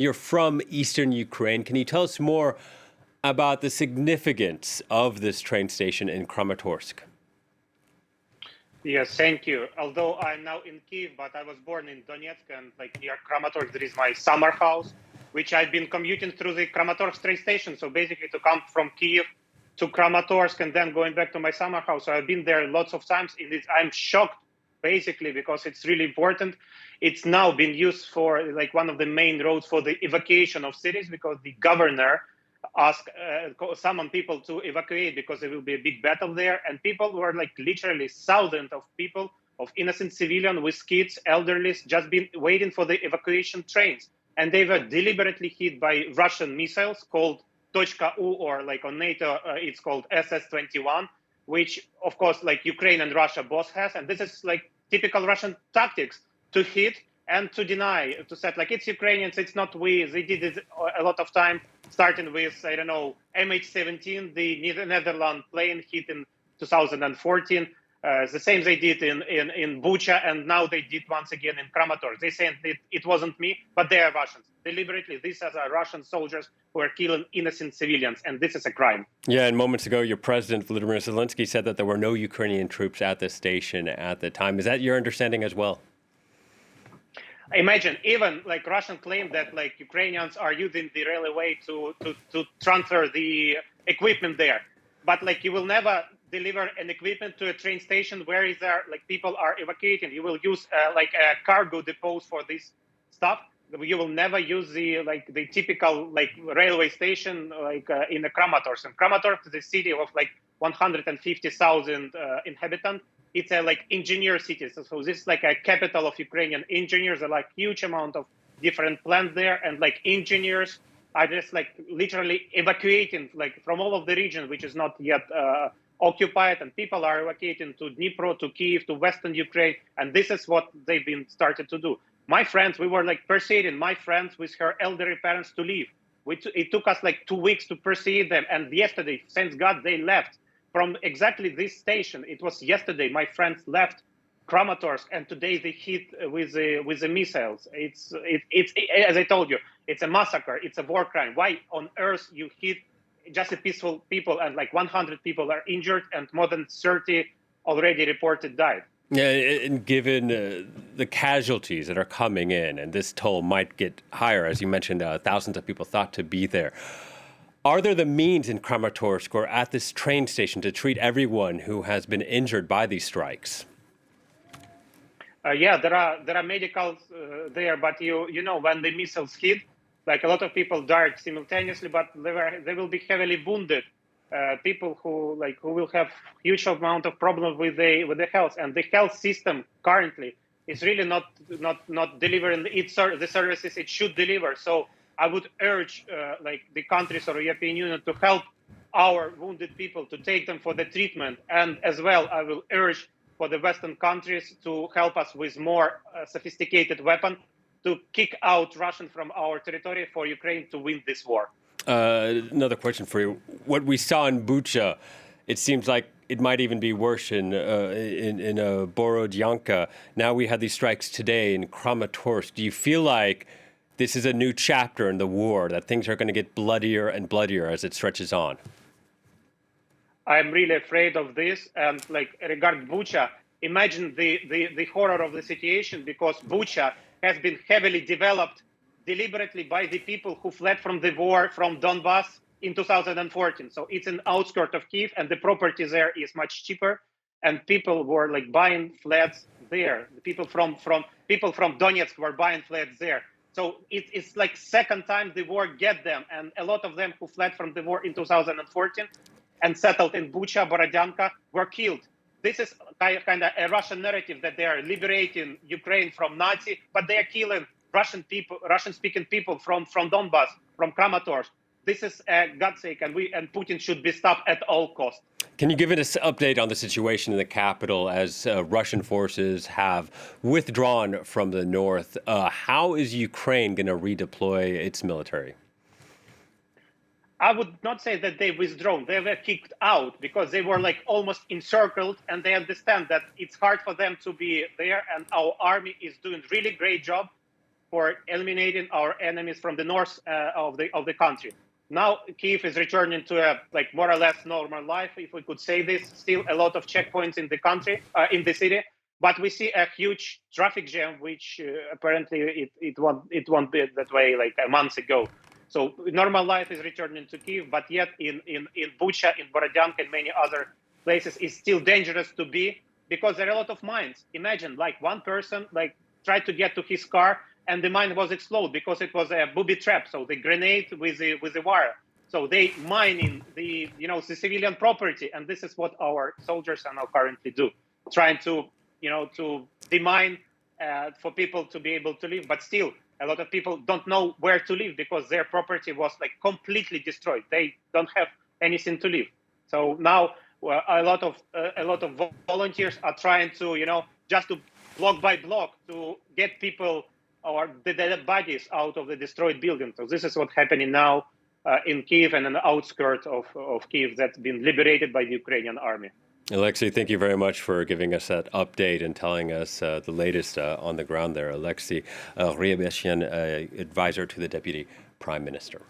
You're from eastern Ukraine. Can you tell us more about the significance of this train station in Kramatorsk? Yes, thank you. Although I'm now in Kiev, but I was born in Donetsk and like near Kramatorsk, there is my summer house, which I've been commuting through the Kramatorsk train station. So basically to come from Kiev to Kramatorsk and then going back to my summer house. So I've been there lots of times. I'm shocked basically because it's really important. It's now been used for like one of the main roads for the evacuation of cities because the governor summon people to evacuate because there will be a big battle there, and people were like literally thousands of people, of innocent civilians with kids, elderly, just been waiting for the evacuation trains, and they were deliberately hit by Russian missiles called .U, or like on NATO it's called SS-21, which of course like Ukraine and Russia both has, and this is like typical Russian tactics to hit and to deny, to say like it's Ukrainians, it's not we. They did it a lot of time, starting with, I don't know, MH17, the Netherlands plane hit in 2014. The same they did in Bucha, and now they did once again in Kramatorsk. They said it wasn't me, but they are Russians. Deliberately, these are Russian soldiers who are killing innocent civilians, and this is a crime. Yeah, and moments ago, your president, Volodymyr Zelensky, said that there were no Ukrainian troops at the station at the time. Is that your understanding as well? Imagine even like Russian claim that like Ukrainians are using the railway to transfer the equipment there, but like you will never deliver an equipment to a train station where is there like people are evacuating. You will use like a cargo depots for this stuff. You will never use the typical like railway station like in the Kramatorsk. And Kramatorsk is a city of like 150,000 inhabitants. It's a like engineer city. So this is like a capital of Ukrainian engineers. There are like huge amount of different plants there, and like engineers are just like literally evacuating like from all of the region which is not yet occupied, and people are evacuating to Dnipro, to Kiev, to Western Ukraine, and this is what they've been started to do. My friends, we were like persuading my friends with her elderly parents to leave. It took us like 2 weeks to persuade them, and yesterday, thanks God, they left from exactly this station. It was yesterday. My friends left Kramatorsk, and today they hit with the missiles. It's as I told you, it's a massacre. It's a war crime. Why on earth you hit just a peaceful people, and like 100 people are injured and more than 30 already reported died? Yeah, and given the casualties that are coming in, and this toll might get higher, as you mentioned, thousands of people thought to be there. Are there the means in Kramatorsk or at this train station to treat everyone who has been injured by these strikes? Yeah, there are medicals there, but you know when the missiles hit, like a lot of people died simultaneously, but they will be heavily wounded. People who will have huge amount of problems with the health, and the health system currently is really not delivering the services it should deliver. So I would urge like the countries or European Union to help our wounded people, to take them for the treatment, and as well I will urge for the Western countries to help us with more sophisticated weapons to kick out Russian from our territory for Ukraine to win this war. Another question for you. What we saw in Bucha, it seems like it might even be worse in Borodyanka. Now we had these strikes today in Kramatorsk. Do you feel like this is a new chapter in the war, that things are going to get bloodier and bloodier as it stretches on? I'm really afraid of this. And like regarding Bucha, imagine the horror of the situation, because Bucha has been heavily developed deliberately by the people who fled from the war from Donbass in 2014. So it's an outskirt of Kiev, and the property there is much cheaper, and people were like buying flats there. The people from Donetsk were buying flats there. So it's like second time the war get them, and a lot of them who fled from the war in 2014 and settled in Bucha, Borodyanka, were killed. This is kind of a Russian narrative that they are liberating Ukraine from Nazi, but they are killing Russian-speaking people from Donbass, from Kramatorsk. This is God's sake, and Putin should be stopped at all costs. Can you give us an update on the situation in the capital as Russian forces have withdrawn from the north? How is Ukraine going to redeploy its military? I would not say that they withdrawn. They were kicked out because they were like almost encircled, and they understand that it's hard for them to be there. And our army is doing really great job for eliminating our enemies from the north of the country. Now Kiev is returning to a like more or less normal life, if we could say this. Still a lot of checkpoints in the country, in the city, but we see a huge traffic jam, which apparently it won't be that way like a month ago. So normal life is returning to Kiev, but yet in Bucha, in Borodyanka, and many other places, it's still dangerous to be because there are a lot of mines. Imagine like one person like tried to get to his car and the mine was exploded because it was a booby trap. So the grenade with the wire. So they mine in the the civilian property, and this is what our soldiers are now currently do, trying to to demine for people to be able to live. But still, a lot of people don't know where to live because their property was like completely destroyed. They don't have anything to live. So now a lot of volunteers are trying to just to block by block to get people or the dead bodies out of the destroyed building. So this is what's happening now in Kiev and on the outskirts of Kiev that's been liberated by the Ukrainian army. Alexei, thank you very much for giving us that update and telling us the latest on the ground there. Alexei Ryabeshyan, advisor to the Deputy Prime Minister.